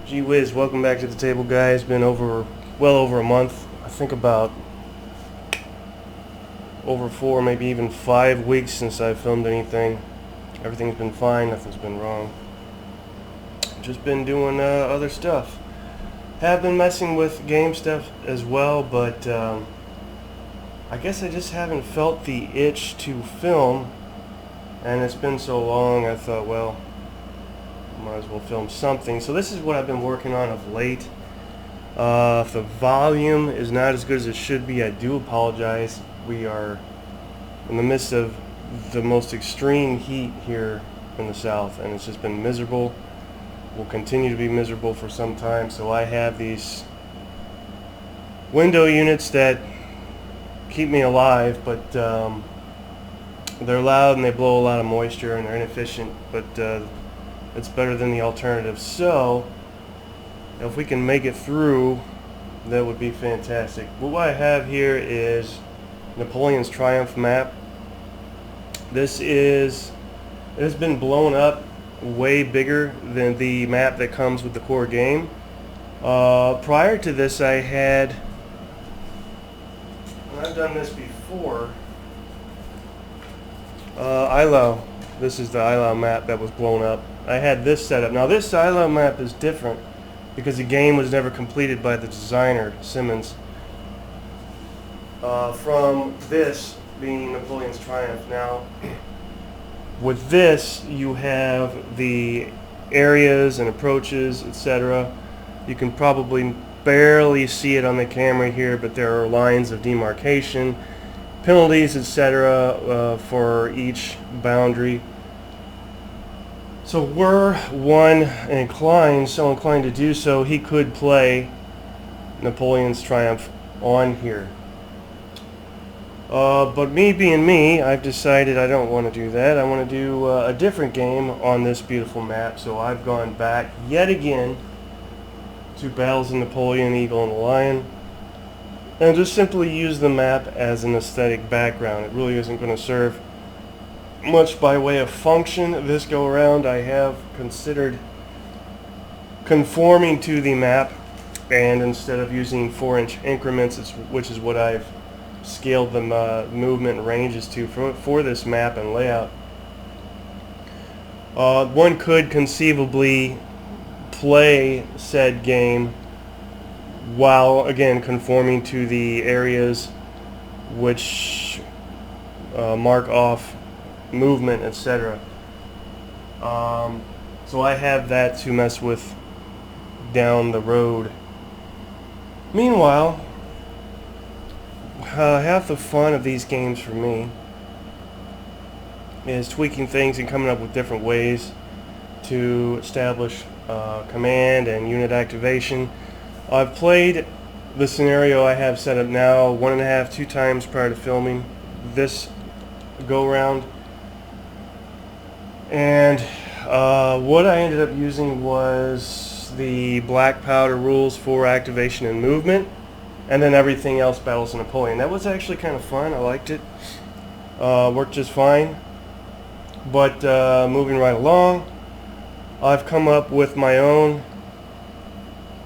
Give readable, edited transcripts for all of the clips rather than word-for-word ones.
Gee whiz, welcome back to the table, guys. Been well over a month. I think about over 4, maybe even 5 weeks since I filmed anything. Everything's been fine, nothing's been wrong. Just been doing other stuff. Have been messing with game stuff as well, but I guess I just haven't felt the itch to film, and it's been so long, I thought, well, might as well film something. So this is what I've been working on of late. If the volume is not as good as it should be, I do apologize. We are in the midst of the most extreme heat here in the south, and it's just been miserable. Will continue to be miserable for some time. So I have these window units that keep me alive, but they're loud and they blow a lot of moisture and they're inefficient, but it's better than the alternative. So if we can make it through, that would be fantastic. What I have here is Napoleon's Triumph map. It has been blown up way bigger than the map that comes with the core game. Prior to this, and I've done this before, ILO. This is the ILO map that was blown up. I had this set up. Now this ILO map is different because the game was never completed by the designer, Simmons. From this being Napoleon's Triumph. Now, with this, you have the areas and approaches, etc. You can probably barely see it on the camera here, but there are lines of demarcation, penalties, etc. For each boundary. So were one so inclined to do so, he could play Napoleon's Triumph on here. But me being me, I've decided I don't want to do that. I want to do a different game on this beautiful map. So I've gone back yet again to Battles of Napoleon, Eagle, and the Lion, and just simply use the map as an aesthetic background. It really isn't going to serve much by way of function this go around. I have considered conforming to the map, and instead of using 4-inch increments, which is what I've scaled the movement ranges to for this map and layout. One could conceivably play said game while again conforming to the areas which mark off movement, etc. So I have that to mess with down the road. Meanwhile, half the fun of these games for me is tweaking things and coming up with different ways to establish command and unit activation. I've played the scenario I have set up now 1.5, 2 times prior to filming this go round, and what I ended up using was the black powder rules for activation and movement, and then everything else Battles of Napoleon. That was actually kind of fun. I liked it. Worked just fine. But moving right along, I've come up with my own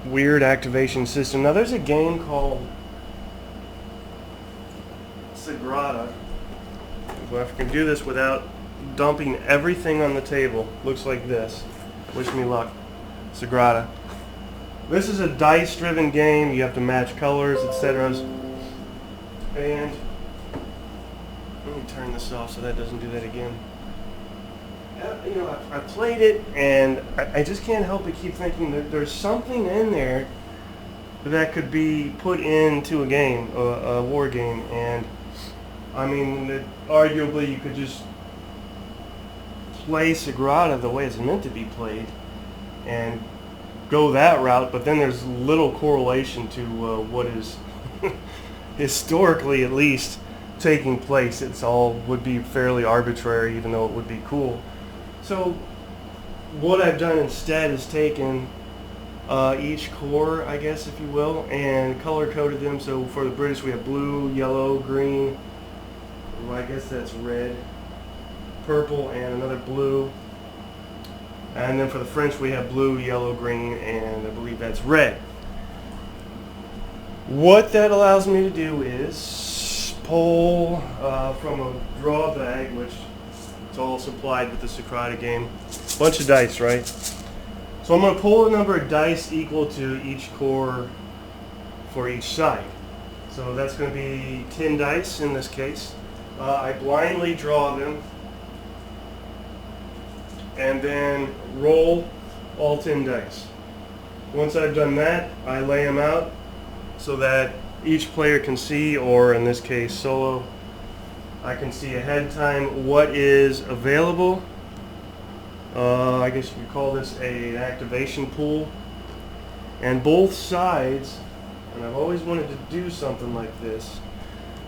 weird activation system. Now there's a game called Sagrada. Well, if I can do this without dumping everything on the table, looks like this. Wish me luck. Sagrada. This is a dice-driven game. You have to match colors, etc. And let me turn this off so that doesn't do that again. You know, I played it, and I just can't help but keep thinking that there's something in there that could be put into a game, a war game. And I mean, arguably you could just play Sagrada the way it's meant to be played and go that route, but then there's little correlation to what is historically at least taking place. It's all would be fairly arbitrary, even though it would be cool. So what I've done instead is taken each corps, I guess if you will, and color coded them. So for the British we have blue, yellow, green, well, I guess that's red, purple, and another blue. And then for the French, we have blue, yellow, green, and I believe that's red. What that allows me to do is pull from a draw bag, which is all supplied with the Sagrada game, a bunch of dice, right? So I'm going to pull a number of dice equal to each core for each side. So that's going to be 10 dice in this case. I blindly draw them and then roll all 10 dice. Once I've done that, I lay them out so that each player can see, or in this case solo, I can see ahead of time what is available. I guess you could call this an activation pool. And both sides, and I've always wanted to do something like this,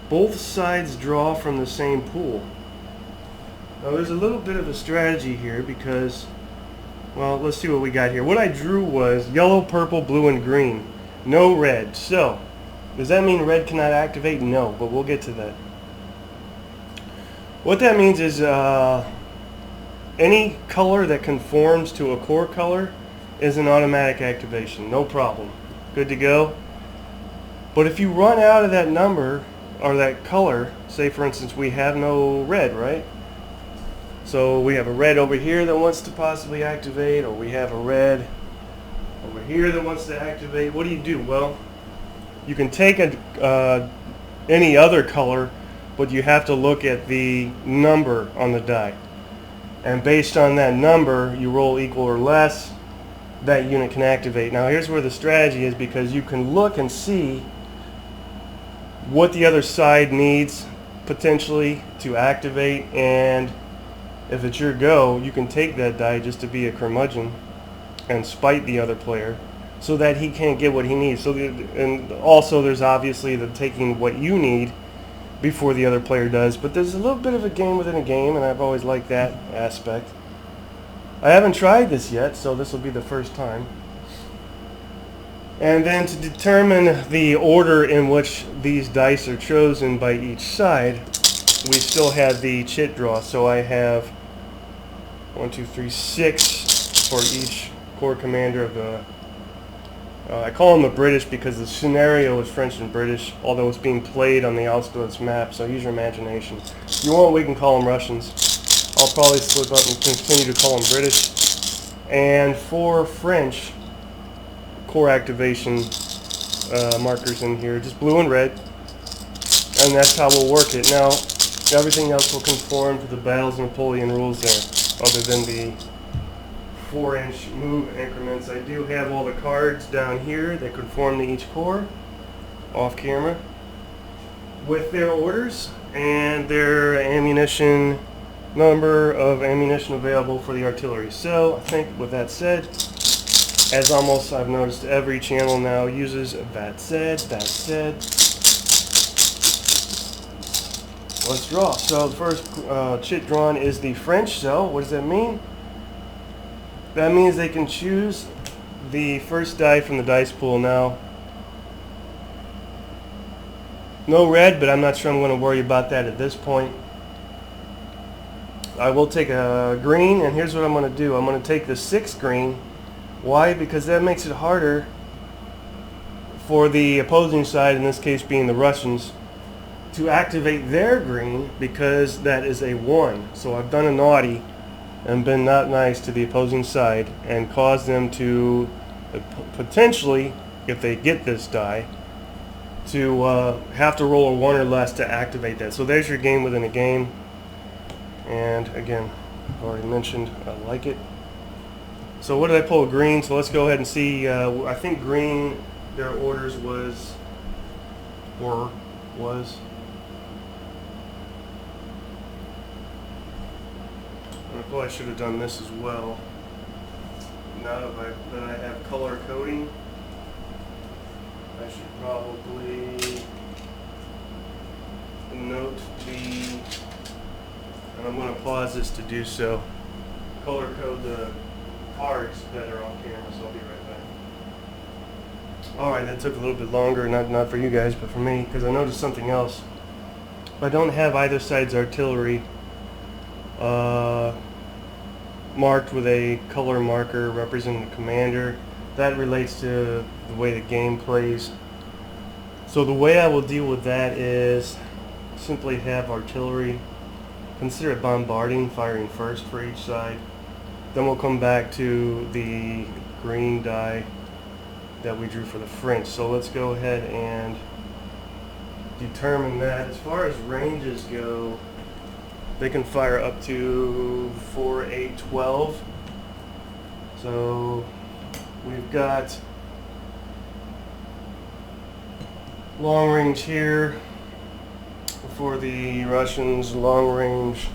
both sides draw from the same pool. Now there's a little bit of a strategy here because, well, let's see what we got here. What I drew was yellow, purple, blue, and green. No red. So, does that mean red cannot activate? No, but we'll get to that. What that means is any color that conforms to a core color is an automatic activation. No problem. Good to go. But if you run out of that number or that color, say for instance we have no red, right? So we have a red over here that wants to possibly activate, or we have a red over here that wants to activate. What do? Well, you can take any other color, but you have to look at the number on the die. And based on that number, you roll equal or less, that unit can activate. Now here's where the strategy is, because you can look and see what the other side needs potentially to activate, and if it's your go, you can take that die just to be a curmudgeon and spite the other player so that he can't get what he needs. So and also there's obviously the taking what you need before the other player does, but there's a little bit of a game within a game, and I've always liked that aspect. I haven't tried this yet, so this will be the first time. And then to determine the order in which these dice are chosen by each side, we still have the chit draw. So I have 1, 2, 3, 6 for each corps commander of the I call them the British because the scenario is French and British, although it's being played on the Austerlitz map, so use your imagination. If you want, we can call them Russians. I'll probably slip up and continue to call them British. And for French, core activation markers in here, just blue and red, and that's how we'll work it. Now, everything else will conform to the Battles of Napoleon rules there, other than the 4-inch move increments. I do have all the cards down here that conform to each core, off camera, with their orders and their ammunition, number of ammunition available for the artillery. So I think with that said, as almost I've noticed every channel now uses that said, let's draw. So the first chit drawn is the French. So what does that mean? That means they can choose the first die from the dice pool. Now, no red, but I'm not sure I'm going to worry about that at this point. I will take a green, and here's what I'm going to do. I'm going to take the 6 green. Why? Because that makes it harder for the opposing side, in this case being the Russians, to activate their green, because that is a 1. So I've done a naughty and been not nice to the opposing side and caused them to potentially, if they get this die, to have to roll a 1 or less to activate that. So there's your game within a game. And again, I've already mentioned I like it. So what did I pull? Green. So let's go ahead and see. I think green, their orders was. I probably should have done this as well. Now that I have color coding, I should probably note the, and I'm going to pause this to do so, color code the cards that are on camera, so I'll be right back. Alright, that took a little bit longer, not for you guys, but for me, because I noticed something else. If I don't have either side's artillery, marked with a color marker representing the commander. That relates to the way the game plays. So the way I will deal with that is simply have artillery consider it bombarding, firing first for each side. Then we'll come back to the green die that we drew for the French. So let's go ahead and determine that. As far as ranges go, they can fire up to 4, 8, 12. So we've got long range here for the Russians, long range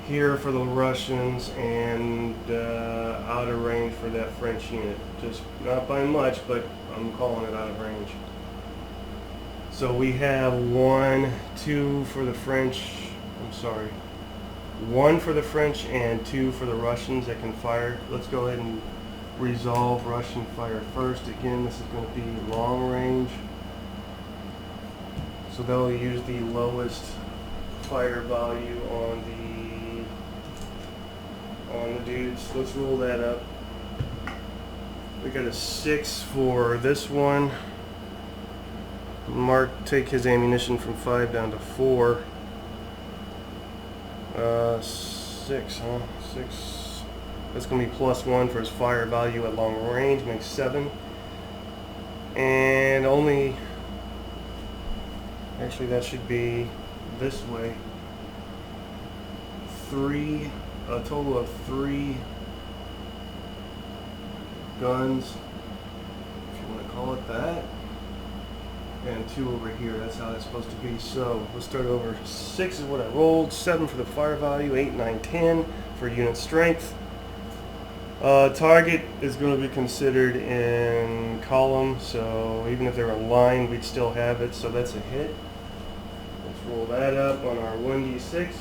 here for the Russians, and out of range for that French unit. Just not by much, but I'm calling it out of range. So we have 1, 2 for the French, one for the French and 2 for the Russians that can fire. Let's go ahead and resolve Russian fire first. Again, this is going to be long range. So they'll use the lowest fire value on the dudes. Let's roll that up. We got a 6 for this one. Mark, take his ammunition from 5 down to 4. 6, huh? 6. That's going to be +1 for his fire value at long range, makes 7. And only, actually that should be this way. 3, a total of 3 guns, if you want to call it that. And 2 over here. That's how it's supposed to be. So let's start over. 6 is what I rolled. 7 for the fire value. 8, 9, 10 for unit strength. Target is going to be considered in column, so even if they're in line, we'd still have it. So that's a hit. Let's roll that up on our 1d6.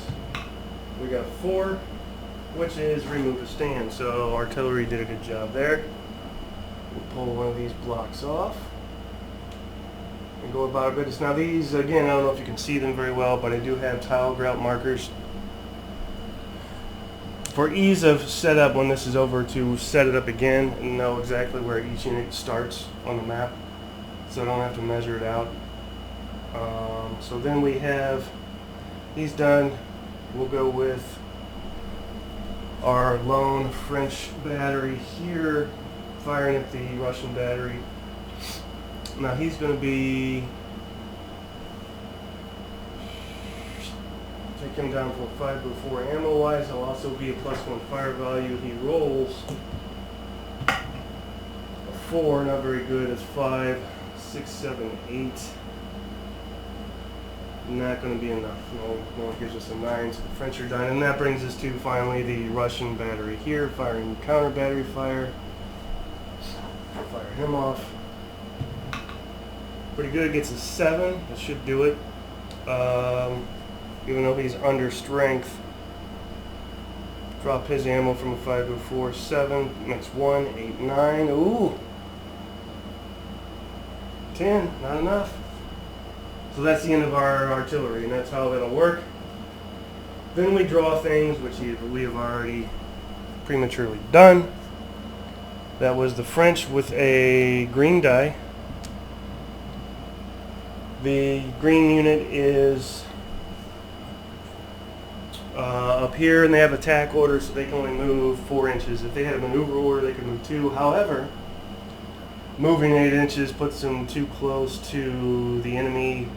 We got 4, which is remove a stand. So artillery did a good job there. We'll pull one of these blocks off and go about our business. Now these, again, I don't know if you can see them very well, but I do have tile grout markers for ease of setup when this is over, to set it up again and know exactly where each unit starts on the map, so I don't have to measure it out. So then we have these done. We'll go with our lone French battery here, firing at the Russian battery. Now he's going to be, take him down from 5/4 ammo wise. He'll also be a +1 fire value. He rolls a 4, not very good. It's 5, 6, 7, 8. Not going to be enough. No, it gives us a 9. So the French are done, and that brings us to finally the Russian battery here, firing counter battery fire. Fire him off. Pretty good, gets a 7, that should do it. Even though he's under strength. Drop his ammo from a 5/4, 7, makes 1, 8, 9, ooh! 10, not enough. So that's the end of our artillery, and that's how that'll work. Then we draw things, which we have already prematurely done. That was the French with a green die. The green unit is up here, and they have attack orders, so they can only move 4 inches. If they had a maneuver order, they could move 2. However, moving 8 inches puts them too close to the enemy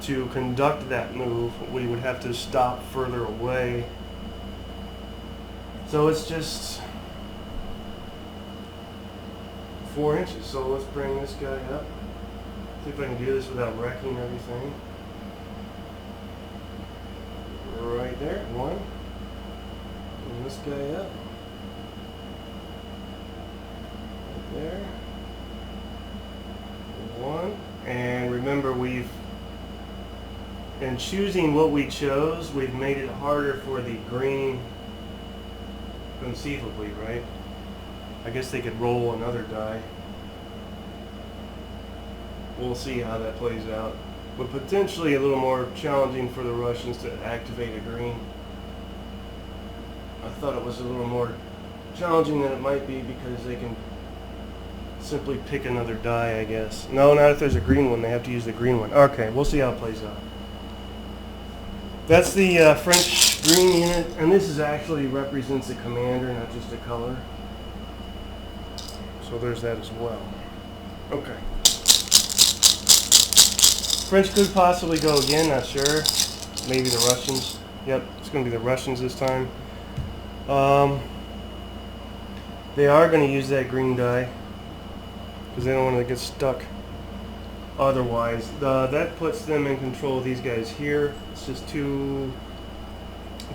to conduct that move. We would have to stop further away. So it's just 4 inches. So let's bring this guy up. See if I can do this without wrecking everything. Right there, 1. Bring this guy up. Right there. 1. And remember, in choosing what we chose, we've made it harder for the green, conceivably, right? I guess they could roll another die. We'll see how that plays out. But potentially a little more challenging for the Russians to activate a green. I thought it was a little more challenging than it might be because they can simply pick another die, I guess. No, not if there's a green one. They have to use the green one. Okay, we'll see how it plays out. That's the French green unit, and this is actually represents a commander, not just a color. So there's that as well. Okay. French could possibly go again, not sure. Maybe the Russians. Yep, it's going to be the Russians this time. They are going to use that green die because they don't want to get stuck. Otherwise, that puts them in control of these guys here. It's just two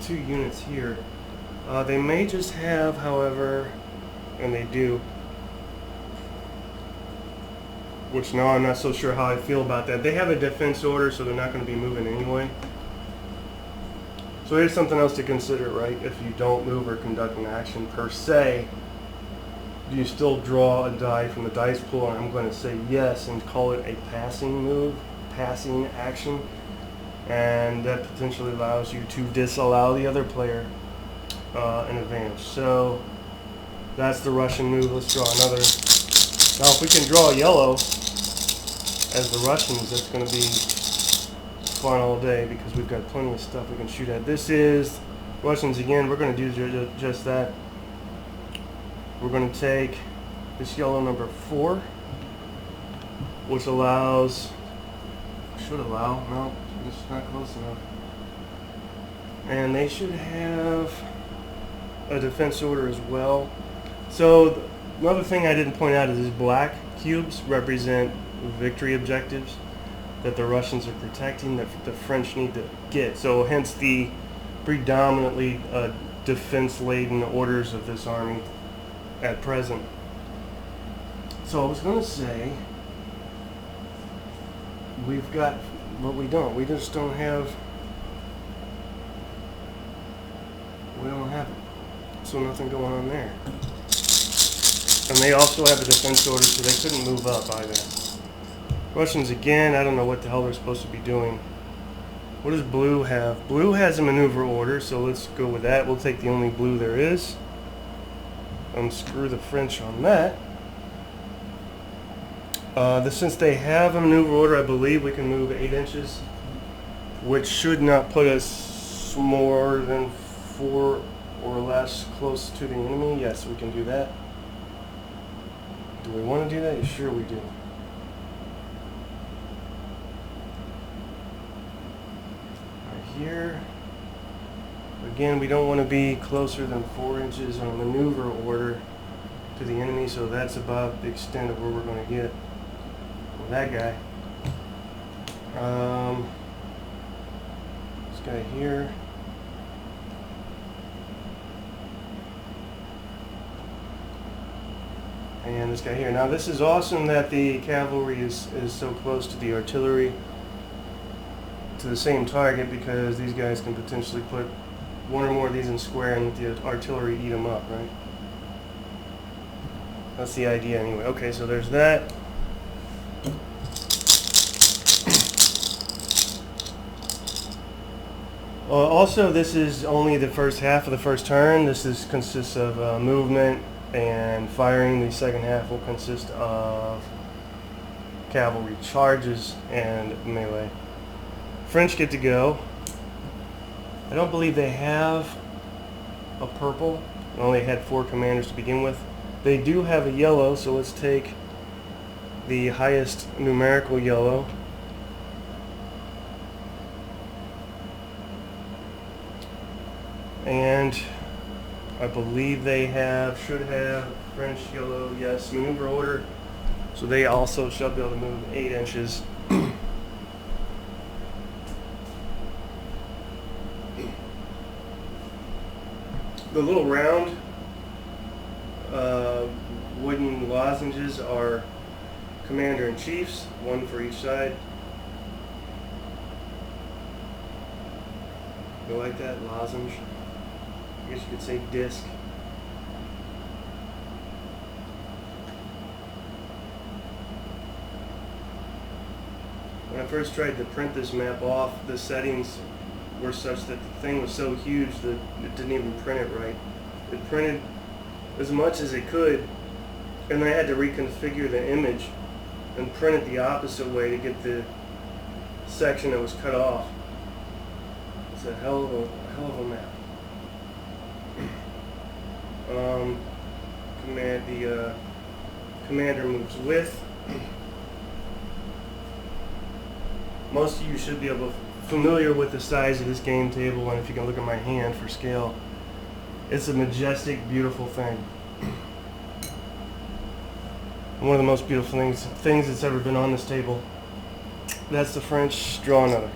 units here. They may just have, however, and they do, which now I'm not so sure how I feel about that. They have a defense order, so they're not going to be moving anyway. So here's something else to consider, right? If you don't move or conduct an action per se, do you still draw a die from the dice pool? And I'm going to say yes and call it a passing move, passing action. And that potentially allows you to disallow the other player an advantage. So that's the Russian move. Let's draw another. Now if we can draw yellow as the Russians, that's going to be fun all day because we've got plenty of stuff we can shoot at. This is Russians again. We're going to do just that. We're going to take this yellow number 4, which allows, should allow, no, it's not close enough. And they should have a defense order as well. So another thing I didn't point out is these black cubes represent victory objectives that the Russians are protecting, that the French need to get. So hence the predominantly defense-laden orders of this army at present. So I was going to say, we've got, but we don't. We just don't have, we don't have it. So nothing going on there. And they also have a defense order, so they couldn't move up either. Russians again, I don't know what the hell they're supposed to be doing. What does blue have? Blue has a maneuver order, so let's go with that. We'll take the only blue there is. Unscrew the French on that. Since they have a maneuver order, I believe we can move 8 inches, which should not put us more than 4 or less close to the enemy. Yes, we can do that. Do we want to do that? Sure we do. Right here. Again, we don't want to be closer than 4 inches on a maneuver order to the enemy, so that's about the extent of where we're going to get with that guy. This guy here. And this guy here. Now this is awesome that the cavalry is so close to the artillery, to the same target, because these guys can potentially put one or more of these in square and let the artillery eat them up, right? That's the idea anyway. Okay, so there's that. Also, this is only the first half of the first turn. This consists of movement and firing. The second half will consist of cavalry charges and melee. French get to go. I don't believe they have a purple. They only had 4 commanders to begin with. They do have a yellow, so let's take the highest numerical yellow. And I believe they should have French yellow, yes, maneuver order. So they also shall be able to move 8 inches. The little round wooden lozenges are commander-in-chiefs, 1 for each side. You like that? Lozenge? I guess you could say disc. When I first tried to print this map off, the settings were such that the thing was so huge that it didn't even print it right. It printed as much as it could, and I had to reconfigure the image and print it the opposite way to get the section that was cut off. It's a hell of a map. The commander moves with. Most of you should be familiar with the size of this game table, and if you can look at my hand for scale, it's a majestic, beautiful thing. One of the most beautiful things that's ever been on this table. That's the French. Draw another.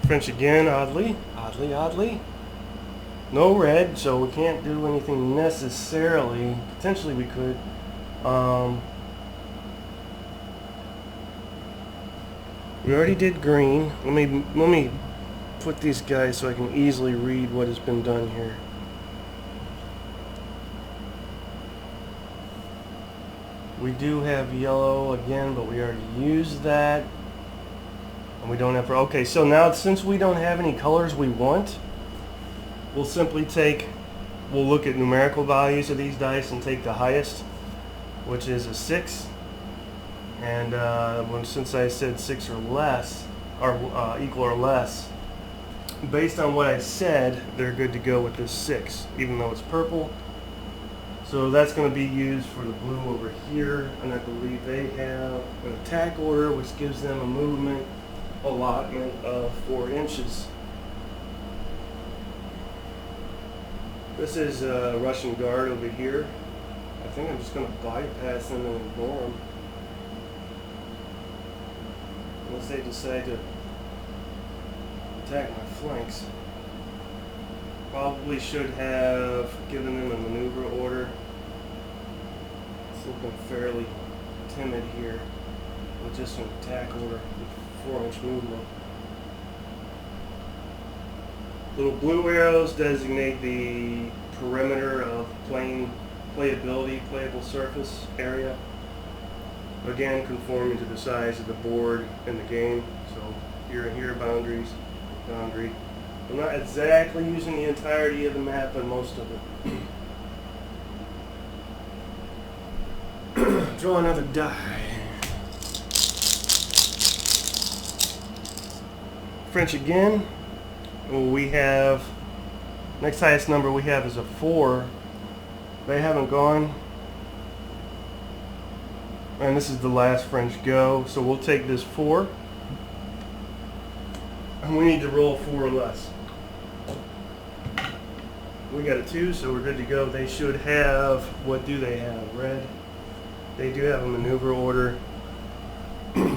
French again, oddly. No red, so we can't do anything necessarily. Potentially we could. We already did green. Let me put these guys so I can easily read what has been done here. We do have yellow again, but we already used that. And we don't have... Okay, so now since we don't have any colors we want, we'll simply we'll look at numerical values of these dice and take the highest, which is a 6. And since I said 6 or less, or equal or less, based on what I said, they're good to go with this 6, even though it's purple. So that's going to be used for the blue over here, and I believe they have an attack order, which gives them a movement allotment of 4 inches. This is a Russian guard over here. I think I'm just going to bypass them and ignore them. Unless they decide to attack my flanks. Probably should have given them a maneuver order. It's looking fairly timid here with just an attack order with 4-inch movement. Little blue arrows designate the perimeter of playable surface area. Again, conforming to the size of the board in the game. So here and here, boundary. I'm not exactly using the entirety of the map, but most of it. Draw another die. French again. We have, next highest number we have is a 4. They haven't gone. And this is the last French go, so we'll take this 4. And we need to roll 4 or less. We got a 2, so we're good to go. They should have, what do they have? Red. They do have a maneuver order. The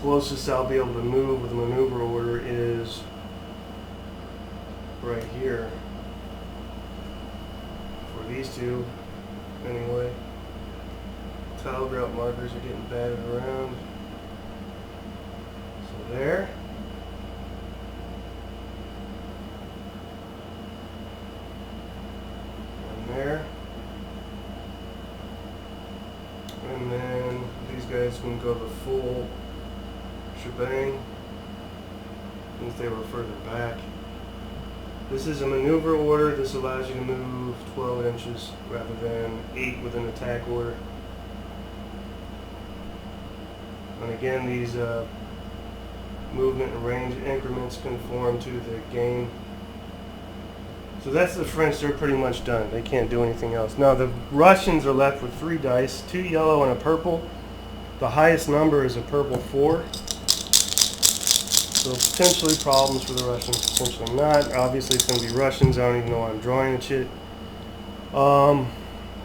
closest I'll be able to move with a maneuver order is right here. For these two, anyway. Tile grout markers are getting battered around. So there. And there. And then these guys can go the full shebang since they were further back. This is a maneuver order. This allows you to move 12 inches rather than 8 with an attack order. And again, these movement and range increments conform to the game. So that's the French. They're pretty much done. They can't do anything else. Now the Russians are left with 3 dice, 2 yellow and a purple. The highest number is a purple 4. So potentially problems for the Russians, potentially not. Obviously it's going to be Russians. I don't even know why I'm drawing the shit.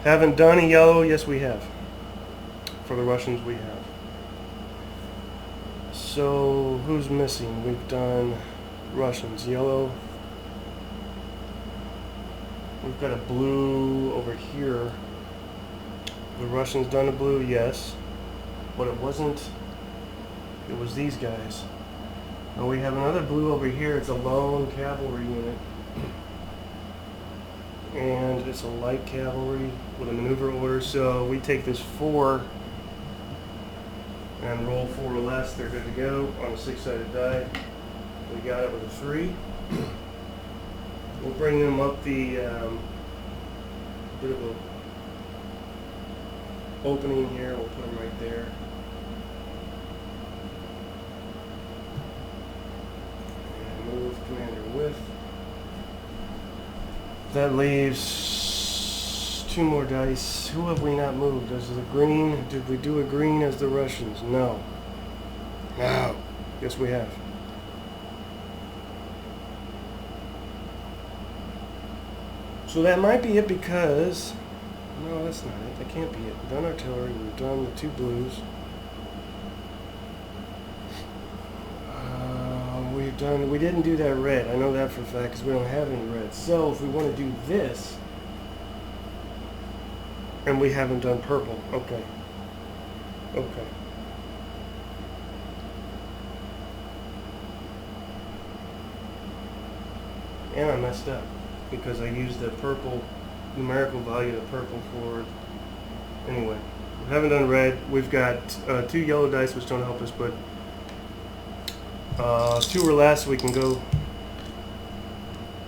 Haven't done a yellow. Yes, we have. For the Russians, we have. So who's missing? We've done Russians, yellow. We've got a blue over here. The Russians done a blue, yes. But it wasn't. It was these guys. And we have another blue over here. It's a lone cavalry unit. And it's a light cavalry with a maneuver order. So we take this 4 and roll 4 or less, they're good to go on a 6-sided die. We got it with a 3. We'll bring them up the bit of a opening here. We'll put them right there. And move commander width. That leaves 2 more dice. Who have we not moved? Is it a green? Did we do a green as the Russians? No. No. Yes, we have. So that might be it because... No, that's not it. That can't be it. We've done artillery. We've done the 2 blues. We didn't do that red. I know that for a fact because we don't have any red. So if we want to do this, and we haven't done purple. Okay. Okay. And I messed up because I used the purple numerical value of purple for... Anyway, we haven't done red. We've got 2 yellow dice which don't help us, but 2 or less we can go.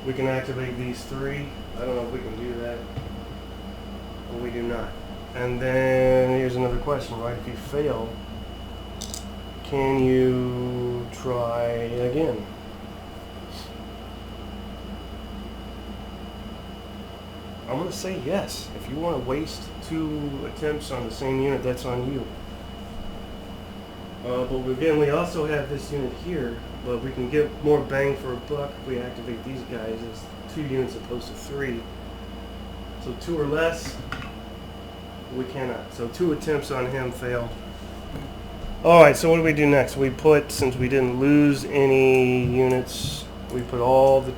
We can activate these 3. I don't know if we can do that, but we do not. And then here's another question, right? If you fail, can you try again? I'm going to say yes. If you want to waste 2 attempts on the same unit, that's on you. But again, we also have this unit here, but we can get more bang for a buck if we activate these guys. It's 2 units opposed to 3. So 2 or less, we cannot. So 2 attempts on him fail. Alright, so what do we do next? We put, since we didn't lose any units, we put all the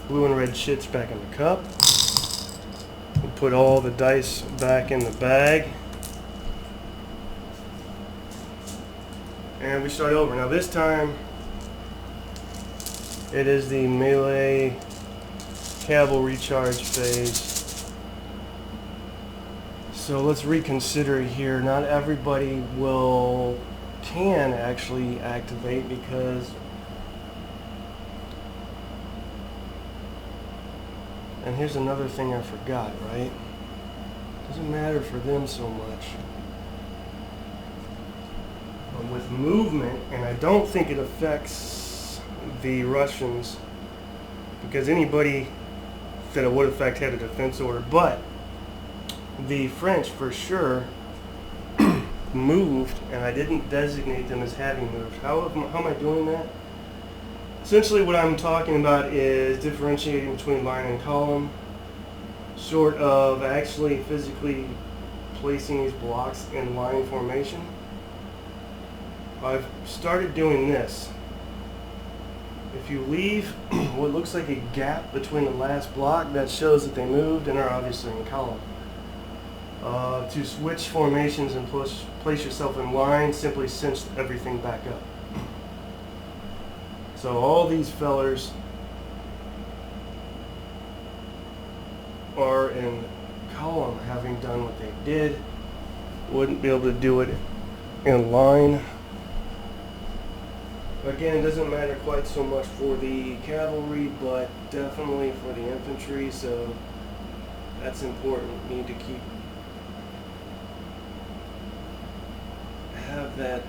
blue and red shits back in the cup. We put all the dice back in the bag. And we start over. Now this time, it is the melee cavalry charge phase. So let's reconsider here. Not everybody can actually activate because and here's another thing I forgot, right? Doesn't matter for them so much. But with movement, and I don't think it affects the Russians because anybody that it would affect had a defense order, but the French for sure moved, and I didn't designate them as having moved. How am I doing that? Essentially what I'm talking about is differentiating between line and column, short of actually physically placing these blocks in line formation. I've started doing this. If you leave what looks like a gap between the last block, that shows that they moved and are obviously in column. To switch formations and place yourself in line, simply cinch everything back up. So all these fellers are in column, having done what they did. Wouldn't be able to do it in line. Again, it doesn't matter quite so much for the cavalry, but definitely for the infantry, so that's important. You need to have that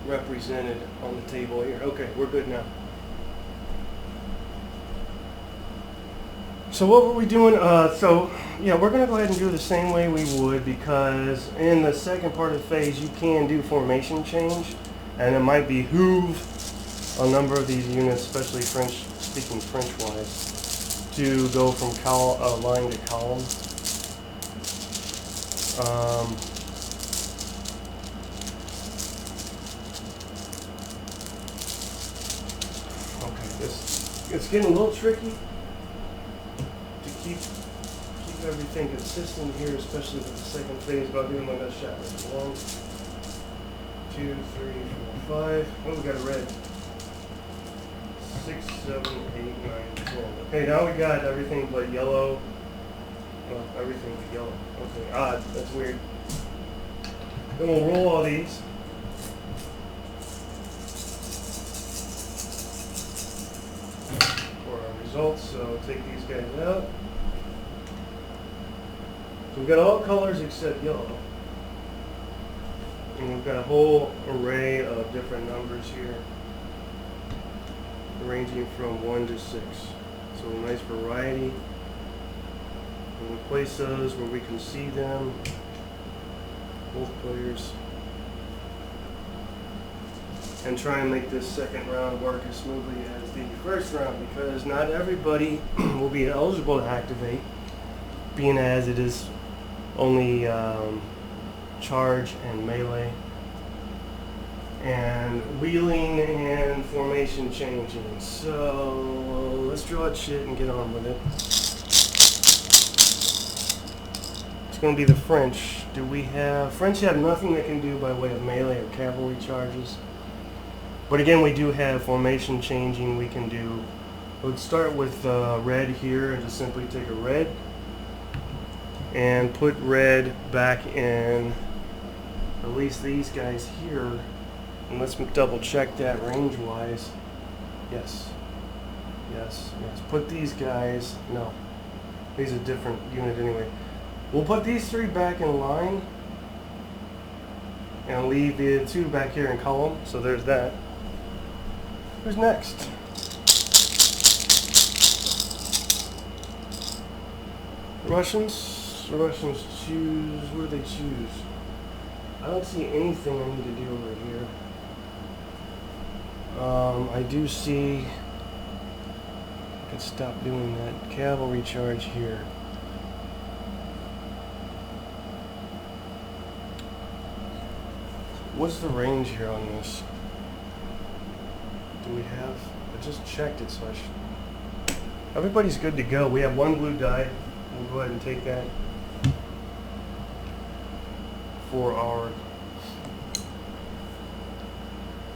represented on the table here. Okay, we're good now. So what were we doing? So yeah, we're going to go ahead and do it the same way we would, because in the second part of the phase you can do formation change, and it might behoove a number of these units, especially speaking French-wise, to go from line to column. It's getting a little tricky to keep everything consistent here, especially with the second phase, but I'll give it my best shot. 1, 2, 3, 4, 5. Oh, we got a red. 6, 7, 8, 9, 10. Okay, now we got everything but yellow. Well, everything but yellow. Okay, odd. That's weird. Then we'll roll all these. For our results, so take these guys out. So we've got all colors except yellow. And we've got a whole array of different numbers here, ranging from 1 to 6. So a nice variety. And we place those where we can see them, both players, and try and make this second round work as smoothly as the first round, because not everybody will be eligible to activate, being as it is only charge and melee and wheeling and formation changing. So let's draw it shit and get on with it. It's going to be the French. Do we have French? Have nothing they can do by way of melee or cavalry charges, but again we do have formation changing we can do. Let's start with red here and just simply take a red and put red back in at least these guys here, and let's double check that range wise. Yes, yes, yes. Put these guys, no, these are a different unit anyway. We'll put these three back in line and leave the two back here in column. So there's that. Who's next? Russians. The Russians choose. What do they choose? I don't see anything I need to do over here. I do see. I can stop doing that cavalry charge here. What's the range here on this? Do we have? I just checked it, so I should. Everybody's good to go. We have one blue die. We'll go ahead and take that for our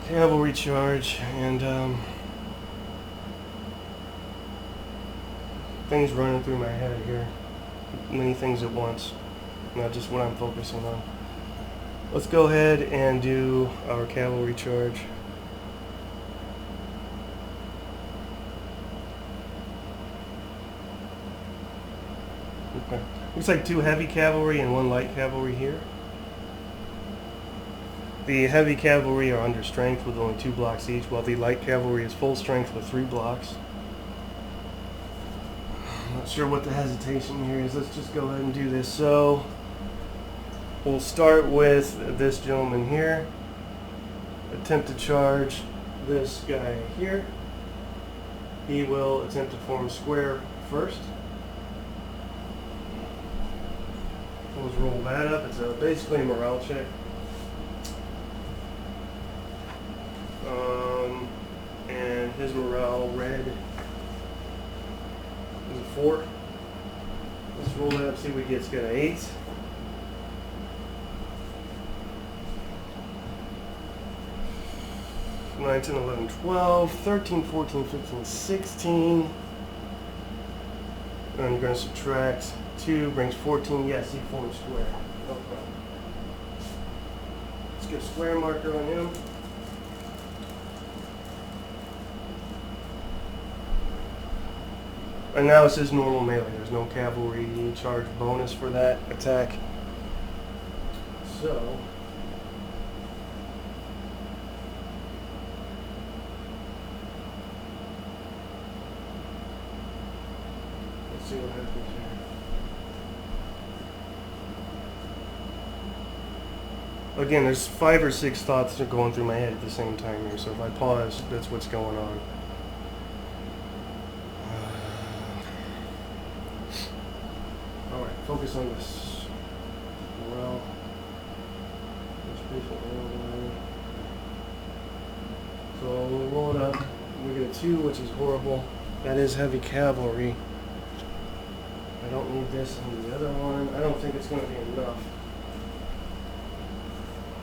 cavalry charge, and things running through my head here. Many things at once, not just what I'm focusing on. Let's go ahead and do our cavalry charge. Okay. Looks like two heavy cavalry and one light cavalry here. The heavy cavalry are under strength with only 2 blocks each, while the light cavalry is full strength with 3 blocks. I'm not sure what the hesitation here is. Let's just go ahead and do this. So we'll start with this gentleman here. Attempt to charge this guy here. He will attempt to form square first. Let's roll that up. It's basically a morale check. And his morale red is a 4. Let's roll that up, see what he gets. Got an 8. 9, 10, 11, 12, 13, 14, 15, 16. And you're going to subtract 2, brings 14. Yes, he forms square. No problem. Let's get a square marker on him. And now it says normal melee. There's no cavalry charge bonus for that attack. So let's see what happens here. Again, there's 5 or 6 thoughts that are going through my head at the same time here. So if I pause, that's what's going on. Focus on this. Well, so we'll roll it up. We get a 2, which is horrible. That is heavy cavalry. I don't need this on the other one. I don't think it's going to be enough.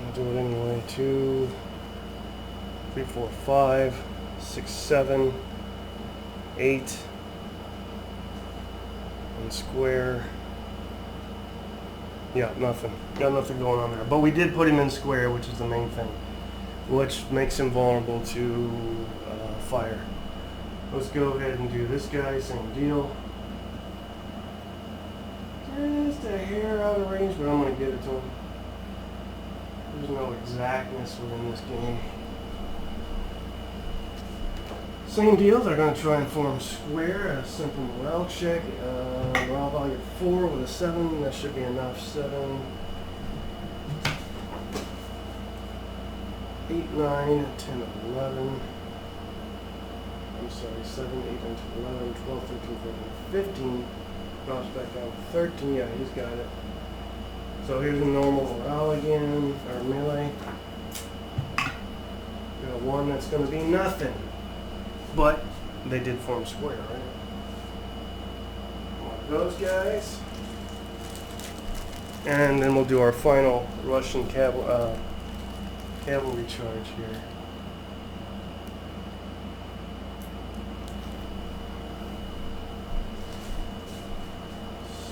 I'll do it anyway. 2, 3, 4, 5, 6, 7, 8, and square. Yeah, nothing. Got nothing going on there. But we did put him in square, which is the main thing, which makes him vulnerable to fire. Let's go ahead and do this guy, same deal. Just a hair out of range, but I'm going to get it to him. There's no exactness within this game. Same deal, they're going to try and form square, a simple morale check. Morale value 4 with a 7, that should be enough. 7, 8, 9, 10, 11. I'm sorry, 7, 8, 9, 10, 11, 12, 13, 14, 15. Drops back down to 13, yeah, he's got it. So here's a normal morale again, or melee. We got one that's going to be nothing. But they did form square, right? One of those guys. And then we'll do our final Russian cavalry charge here.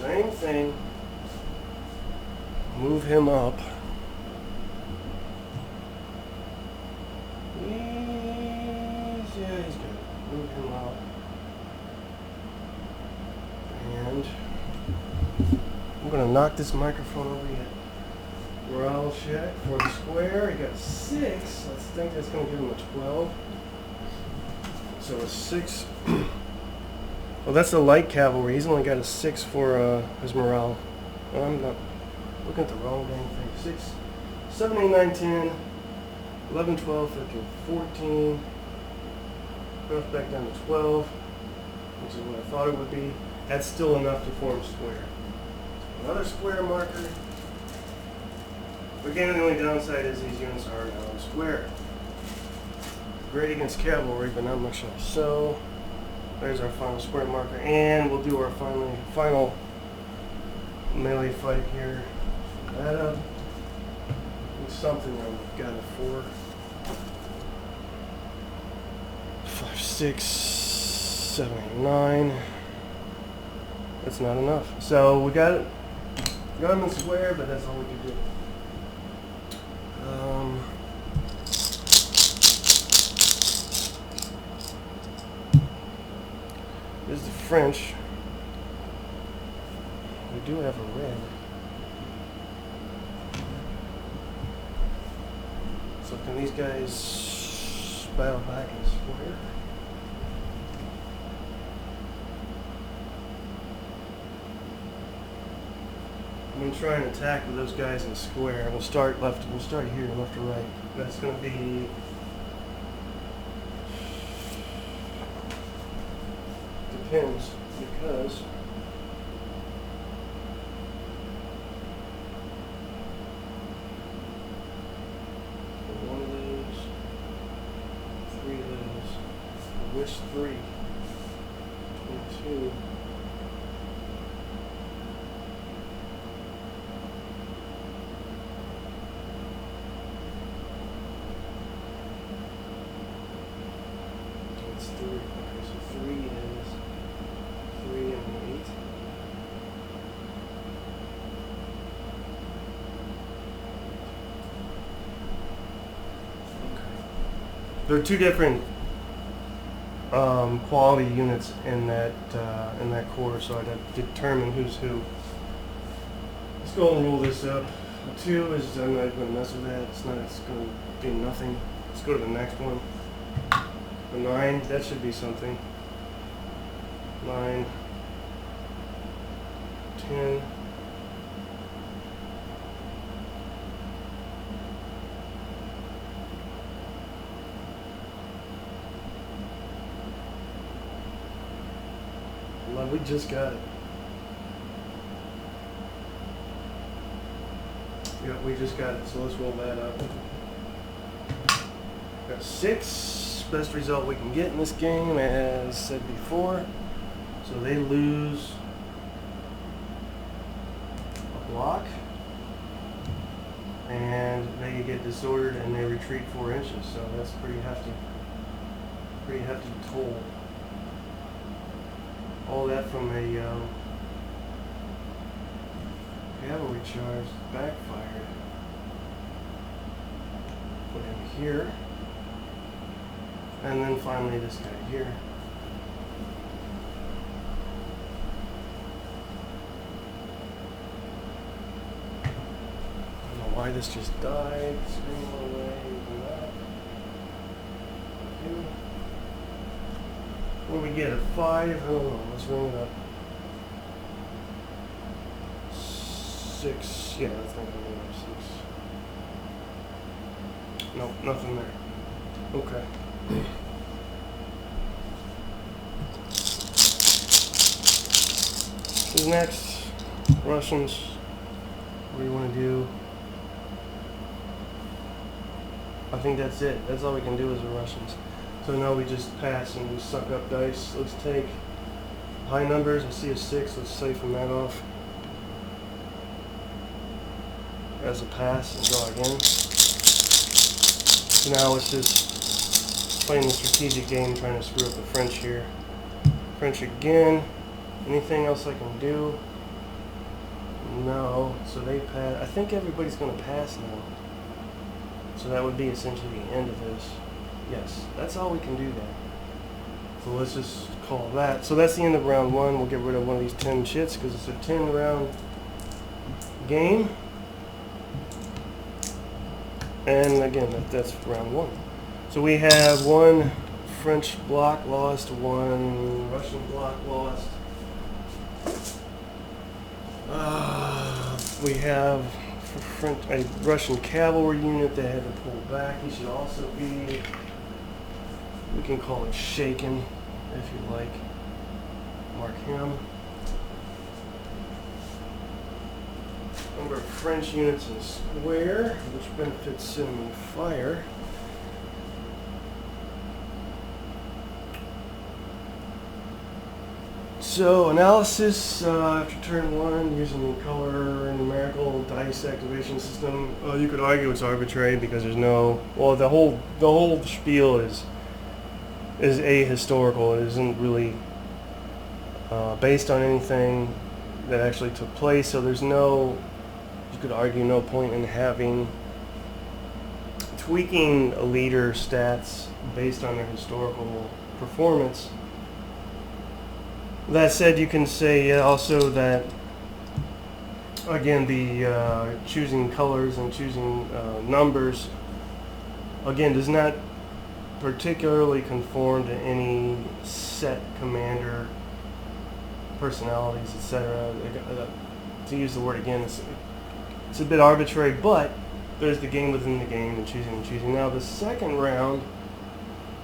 Same thing. Move him up. He's good. Move him out. And I'm going to knock this microphone over yet. Morale check for the square. He got 6. Let's think that's going to give him a 12. So a 6. Well, that's the light cavalry. He's only got a 6 for his morale. Well, I'm not looking at the wrong dang thing. 6, 7, 8, 9, 10, 11, 12, 13, 14. Goes back down to 12, which is what I thought it would be. That's still enough to form square. Another square marker. Again, the only downside is these units are now in square. Great against cavalry, but not much else. So there's our final square marker, and we'll do our final melee fight here. That up. Something that we've got a 4. 5, 6, 7, 8, 9. That's not enough. So we got it. Got him in square, but that's all we could do. This is the French. We do have a red. So can these guys battle back in square? I'm going to try and attack with those guys in square. We'll start left. We'll start here, left to right. That's going to be depends because one of those, 3 of those. Which 3? 22. It's 3. Okay, so 3 is 3 and 8. Okay. There are 2 different quality units in that core, so I got to determine who's who. Let's go and roll this up. The 2 is I'm not going to mess with that. It's going to be nothing. Let's go to the next one. The 9, that should be something. 9, 10. Well, we just got it. Yeah, we just got it, so let's roll that up. Got 6. Best result we can get in this game, as said before. So they lose a block, and they get disordered, and they retreat 4 inches. So that's pretty hefty toll. All that from a cavalry charge backfired. Put him here. And then finally this guy here. I don't know why this just died. Screen went away. Even that. What do we get? A 5? Hold on, let's ring it up. 6. Yeah, that's not going to be 6. Nope, nothing there. Okay. Who's next? Russians. What do you want to do? I think that's it. That's all we can do as the Russians. So now we just pass and we suck up dice. Let's take high numbers. I see a 6. Let's siphon that off as a pass and draw again. So now it's just playing the strategic game, trying to screw up the French here. French again. Anything else I can do? No. So they pass. I think everybody's going to pass now. So that would be essentially the end of this. Yes, that's all we can do there. So let's just call that. So that's the end of round 1. We'll get rid of one of these 10 chits because it's a 10-round game. And again, that's round 1. So we have 1 French block lost, 1 Russian block lost. We have a Russian cavalry unit that had to pull back. He should also be, we can call it shaken, if you like. Mark him. Number of French units in square, which benefits cinnamon fire. So analysis after turn 1 using the color and numerical dice activation system. You could argue it's arbitrary because there's no, well, the whole spiel is ahistorical. It isn't really based on anything that actually took place. So there's no, you could argue, no point in tweaking a leader stats based on their historical performance. That said, you can say also that, again, the choosing colors and choosing numbers, again, does not particularly conform to any set commander personalities, etc. To use the word again, it's a bit arbitrary, but there's the game within the game and choosing. Now the second round,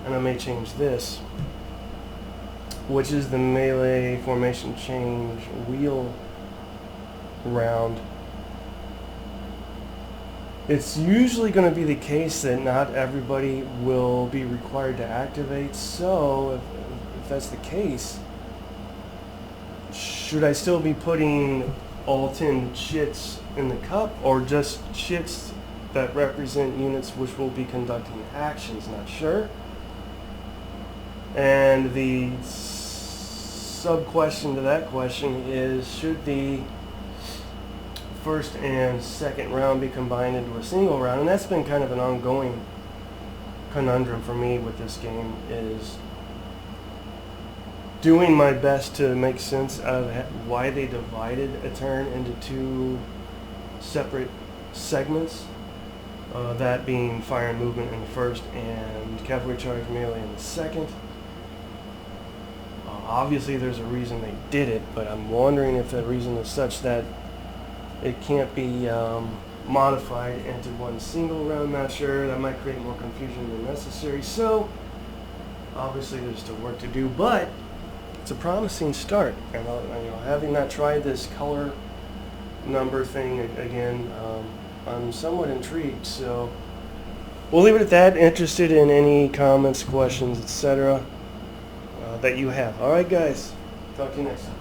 and I may change this, which is the melee formation change wheel round. It's usually going to be the case that not everybody will be required to activate, so if that's the case, should I still be putting all 10 chits in the cup, or just chits that represent units which will be conducting actions? Not sure. And the sub-question to that question is, should the first and second round be combined into a single round? And that's been kind of an ongoing conundrum for me with this game, is doing my best to make sense of why they divided a turn into 2 separate segments, that being fire and movement in the first and cavalry charge melee in the second. Obviously there's a reason they did it, but I'm wondering if the reason is such that it can't be modified into one single round. Not sure. That might create more confusion than necessary. So obviously there's still work to do, but it's a promising start. And having not tried this color number thing again, I'm somewhat intrigued. So we'll leave it at that. Interested in any comments, questions, etc. that you have. All right, guys. Talk to you next time.